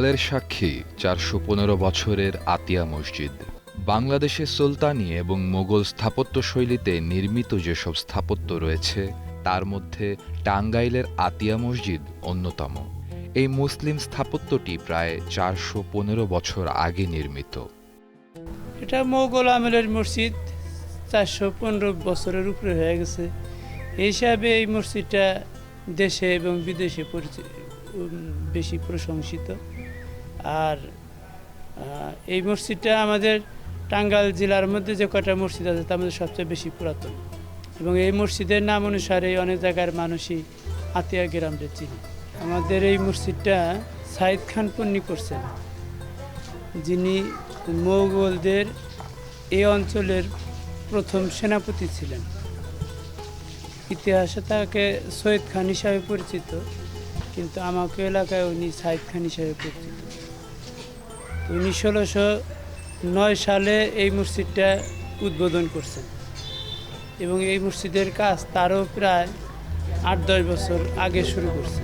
কালের সাক্ষী ৪১৫ বছরের আতিয়া মসজিদ। বাংলাদেশে সুলতানি এবং মোগল স্থাপত্যশৈলীতে নির্মিত যেসব স্থাপত্য রয়েছে তার মধ্যে টাঙ্গাইলের আতিয়া মসজিদ অন্যতম। এই মুসলিম স্থাপত্যটি প্রায় ৪১৫ বছর আগে নির্মিত। এটা মোগল আমলের মসজিদ, ৪১৫ বছরের উপরে হয়ে গেছে। এই হিসাবে এই মসজিদটা দেশে এবং বিদেশে বেশি প্রশংসিত। আর এই মসজিদটা আমাদের টাঙ্গাইল জেলার মধ্যে যে কটা মসজিদ আছে তার মধ্যে সবচেয়ে বেশি পুরাতন, এবং এই মসজিদের নাম অনুসারে অনেক জায়গার মানুষই আতিয়া গ্রামটা চিনি। আমাদের এই মসজিদটা সাইদ খান পন্নী করছেন, যিনি মোগলদের এই অঞ্চলের প্রথম সেনাপতি ছিলেন। ইতিহাসে তাকে সৈয়দ খান হিসাবে পরিচিত, কিন্তু আমাকে এলাকায় উনি সাইদ খান হিসাবে পরিচিত। উনি ১৬০৯ সালে এই মসজিদটা উদ্বোধন করছেন, এবং এই মসজিদের কাজ তারও প্রায় ৮-১০ বছর আগে শুরু করছে।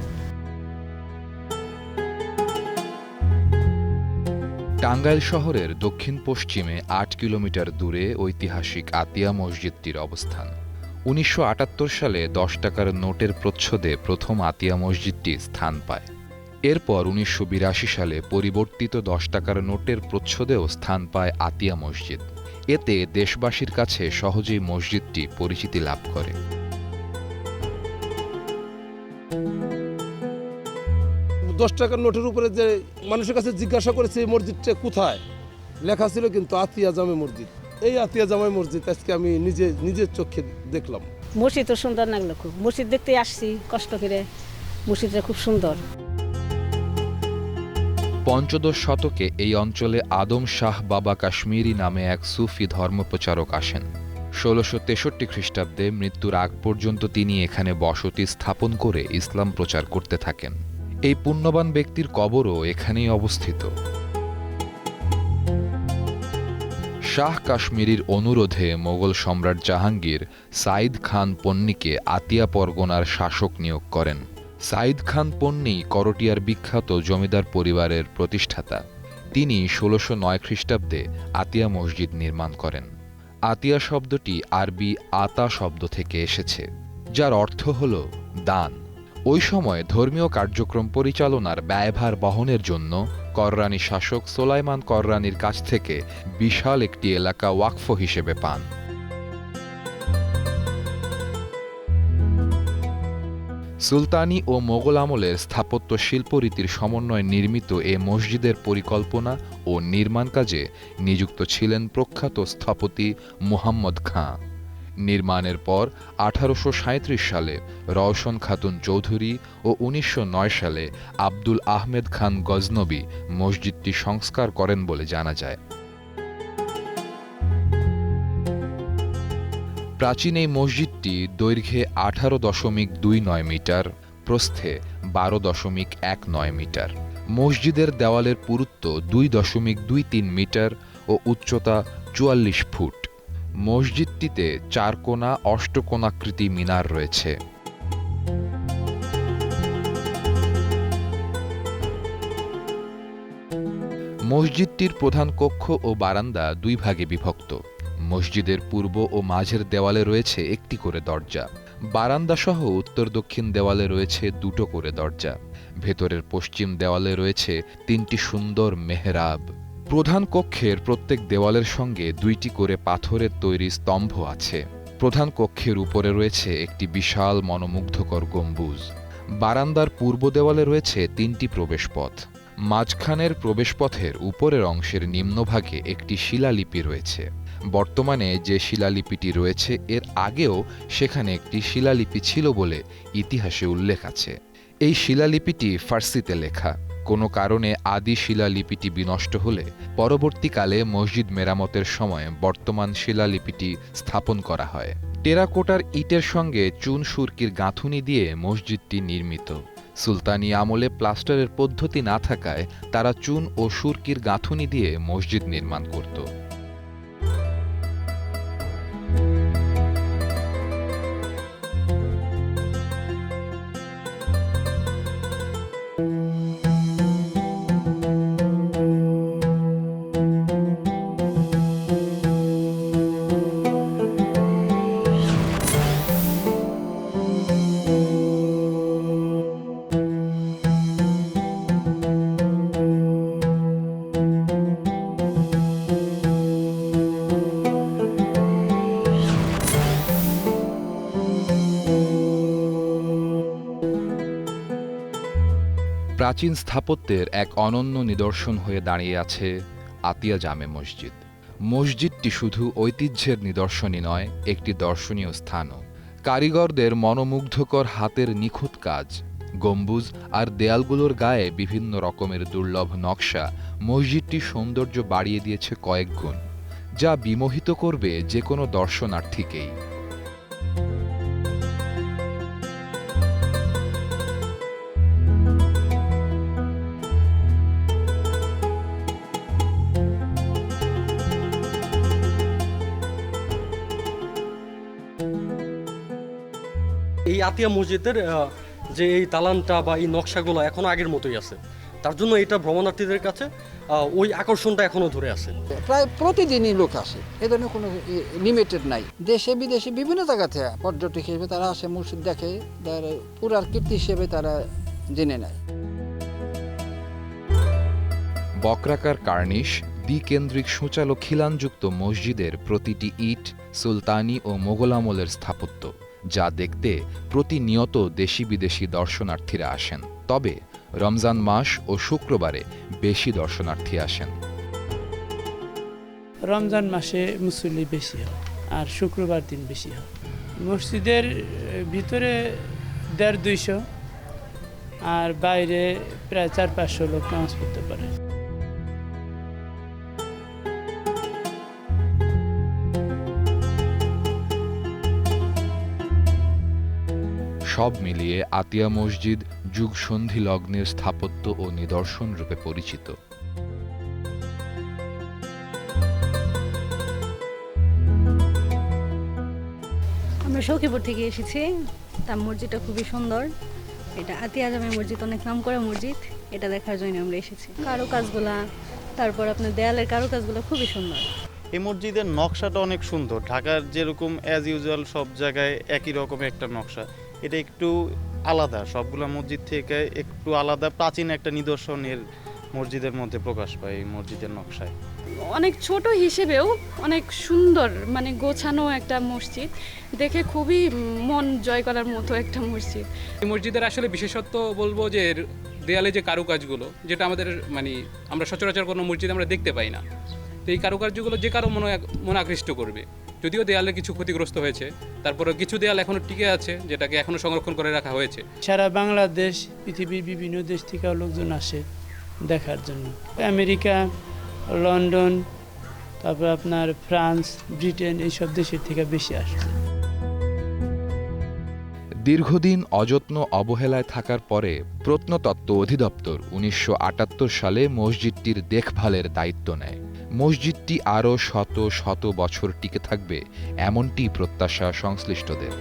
টাঙ্গাইল শহরের দক্ষিণ পশ্চিমে ৮ কিলোমিটার দূরে ঐতিহাসিক আতিয়া মসজিদটির অবস্থান। ১৯৭৮ সালে ১০ টাকার নোটের প্রচ্ছদে প্রথম আতিয়া মসজিদটি স্থান পায়। এরপর ১৯৮২ সালে পরিবর্তিত ১০ টাকার নোটের প্রচ্ছদেও স্থান পায় আতিয়া মসজিদ। এতে দেশবাসীর কাছে সহজেই মসজিদটি পরিচিতি লাভ করে। দশ টাকার নোটের উপরে যে মানুষের কাছে জিজ্ঞাসা করেছে এই মসজিদটা কোথায়, লেখা ছিল কিন্তু আতিয়া জামে মসজিদ। এই আতিয়া জামে মসজিদ আজকে আমি নিজের চোখে দেখলাম। মসজিদ তো সুন্দর লাগলো খুব। মসজিদ দেখতে আসছি কষ্ট করে, মসজিদটা খুব সুন্দর। পঞ্চদশ শতকে এই অঞ্চলে আদম শাহ বাবা কাশ্মীরি নামে এক সুফি ধর্মপ্রচারক আসেন। ১৬৬৩ খ্রিস্টাব্দে মৃত্যুর আগ পর্যন্ত তিনি এখানে বসতি স্থাপন করে ইসলাম প্রচার করতে থাকেন। এই পুণ্যবান ব্যক্তির কবরও এখানেই অবস্থিত। শাহ কাশ্মীরির অনুরোধে মোগল সম্রাট জাহাঙ্গীর সাইদ খান পন্নীকে আতিয়া পরগনার শাসক নিয়োগ করেন। সাইদ খান পন্নী করটিয়ার বিখ্যাত জমিদার পরিবারের প্রতিষ্ঠাতা। তিনি ১৬০৯ খ্রিস্টাব্দে আতিয়া মসজিদ নির্মাণ করেন। আতিয়া শব্দটি আরবি আতা শব্দ থেকে এসেছে, যার অর্থ হল দান। ওই সময় ধর্মীয় কার্যক্রম পরিচালনার ব্যয়ভার বহনের জন্য কররানী শাসক সোলাইমান কররানীর কাছ থেকে বিশাল একটি এলাকা ওয়াকফ হিসেবে পান। সুলতানি ও মোগল আমলের স্থাপত্য শিল্পরীতির সমন্বয়ে নির্মিত এ মসজিদের পরিকল্পনা ও নির্মাণ কাজে নিযুক্ত ছিলেন প্রখ্যাত স্থপতি মুহাম্মদ খাঁ। নির্মাণের পর ১৮৩৭ সালে রওশন খাতুন চৌধুরী ও ১৯০৯ সালে আব্দুল আহমেদ খান গজনবী মসজিদটি সংস্কার করেন বলে জানা যায়। প্রাচীন এই মসজিদটি দৈর্ঘ্যে ১৮.২৯ মিটার, প্রস্থে ১২.১৯ মিটার। মসজিদের দেওয়ালের পুরুত্ব ২.২৩ মিটার ও উচ্চতা ৪৪ ফুট। মসজিদটিতে ৪ কোণা অষ্টকোণাকৃতি মিনার রয়েছে। মসজিদটির প্রধান কক্ষ ও বারান্দা দুই ভাগে বিভক্ত। মসজিদের পূর্ব ও মাঝের দেওয়ালে রয়েছে একটি করে দরজা। বারান্দা সহ উত্তর দক্ষিণ দেওয়ালে রয়েছে দুটো করে দরজা। ভেতরের পশ্চিম দেওয়ালে রয়েছে ৩টি সুন্দর মেহরাব। প্রধান কক্ষের প্রত্যেক দেওয়ালের সঙ্গে ২টি করে পাথরের তৈরি স্তম্ভ আছে। প্রধান কক্ষের উপরে রয়েছে একটি বিশাল মনোমুগ্ধকর গম্বুজ। বারান্দার পূর্ব দেওয়ালে রয়েছে ৩টি প্রবেশপথ। মাঝখানের প্রবেশপথের উপরের অংশের নিম্নভাগে একটি শিলালিপি রয়েছে। বর্তমানে যে শিলালিপিটি রয়েছে এর আগেও সেখানে একটি শিলালিপি ছিল বলে ইতিহাসে উল্লেখ আছে। এই শিলালিপিটি ফার্সিতে লেখা। কোনো কারণে আদি শিলালিপিটি বিনষ্ট হলে পরবর্তীকালে মসজিদ মেরামতের সময় বর্তমান শিলালিপিটি স্থাপন করা হয়। টেরাকোটার ইটের সঙ্গে চুন সুরকির গাঁথুনি দিয়ে মসজিদটি নির্মিত। সুলতানি আমলে প্লাস্টারের পদ্ধতি না থাকায় তারা চুন ও সুরকির গাঁথুনি দিয়ে মসজিদ নির্মাণ করত। প্রাচীন স্থাপত্যের এক অনন্য নিদর্শন হয়ে দাঁড়িয়ে আছে আতিয়া জামে মসজিদ। মসজিদটি শুধু ঐতিহ্যের নিদর্শনই নয়, একটি দর্শনীয় স্থানও। কারিগরদের মনোমুগ্ধকর হাতের নিখুঁত কাজ, গম্বুজ আর দেয়ালগুলোর গায়ে বিভিন্ন রকমের দুর্লভ নকশা মসজিদটির সৌন্দর্য বাড়িয়ে দিয়েছে কয়েক গুণ, যা বিমোহিত করবে যে কোনো দর্শনার্থীকেই। এই আতিয়া মসজিদের যে এই দালানটা বা এই নকশাগুলো এখনো আগের মতোই আছে, তার জন্য এটা ভ্রমণার্থীদের কাছে ওই আকর্ষণটা এখনো ধরে আছে। প্রায় প্রতিদিনই লোক আসে, এ ধরনের কোনো লিমিটেড নাই। দেশে বিদেশে বিভিন্ন জায়গা থেকে পর্যটক হিসেবে তারা আসে, মসজিদ দেখে, পুরার কীর্তি হিসেবে তারা জেনে নেয়। বক্রাকার কার্নিশ, দ্বিকেন্দ্রিক সূচালো খিলানযুক্ত মসজিদের প্রতিটি ইট সুলতানি ও মোগল আমলের স্থাপত্য, যা দেখতে প্রতিনিয়ত দেশি বিদেশি দর্শনার্থীরা আসেন। তবে রমজান মাস ও শুক্রবারে বেশি দর্শনার্থী আসেন। রমজান মাসে মুসল্লি বেশি হয় আর শুক্রবার দিন বেশি হয়। মসজিদের ভিতরে 150-200 আর বাইরে প্রায় 400-500 লোক নামাজ পড়তে পারে। সব মিলিয়ে আতিয়া মসজিদ যুগসন্ধি লগ্নের স্থাপত্য ও নিদর্শন রূপে পরিচিত। আমরা সখীপুর থেকে এসেছি। তার মসজিদটা খুবই সুন্দর। এটা আতিয়া জামে মসজিদ, অনেক নাম করা মসজিদ। এটা দেখার জন্য আমরা এসেছি। কারুকাজগুলা, তারপর আপনার দেয়ালের কারুকাজগুলো খুবই সুন্দর। এই মসজিদের নকশাটা অনেক সুন্দর। ঢাকার যেরকম অ্যাজ ইউজুয়াল সব জায়গায় একই রকমের একটা নকশা, এটা একটু আলাদা, সবগুলো মসজিদ থেকে একটু আলাদা, প্রাচীন একটা নিদর্শনের মসজিদের মধ্যে প্রকাশ পায় এই মসজিদের নকশায়। অনেক ছোট হিসেবেও অনেক সুন্দর, মানে গোছানো একটা মসজিদ, দেখে খুবই মন জয় করার মতো একটা মসজিদ। এই মসজিদের আসলে বিশেষত্ব বলবো যে দেয়ালে যে কারুকাজগুলো, যেটা আমাদের মানে আমরা সচরাচর কোনো মসজিদে আমরা দেখতে পাই না। তো এই কারুকার্যগুলো যে কারো মনে আকৃষ্ট করবে। যদিও দেয়ালে কিছু ক্ষতিগ্রস্ত হয়েছে, তারপরে কিছু দেয়াল এখনো টিকে আছে, যেটাকে এখনো সংরক্ষণ করে রাখা হয়েছে। সারা বাংলাদেশ, পৃথিবীর বিভিন্ন দেশ থেকেও লোকজন আসে দেখার জন্য। আমেরিকা, লন্ডন, তারপর আপনার ফ্রান্স, ব্রিটেন, এইসব দেশের থেকে বেশি আসে। দীর্ঘদিন অযত্ন অবহেলায় থাকার পরে প্রত্নতত্ত্ব অধিদপ্তর 1978 সালে মসজিদটির দেখভালের দায়িত্ব নেয়। মসজিদটি আরও শত শত বছর টিকে থাকবে, এমনটি প্রত্যাশা সংশ্লিষ্টদের।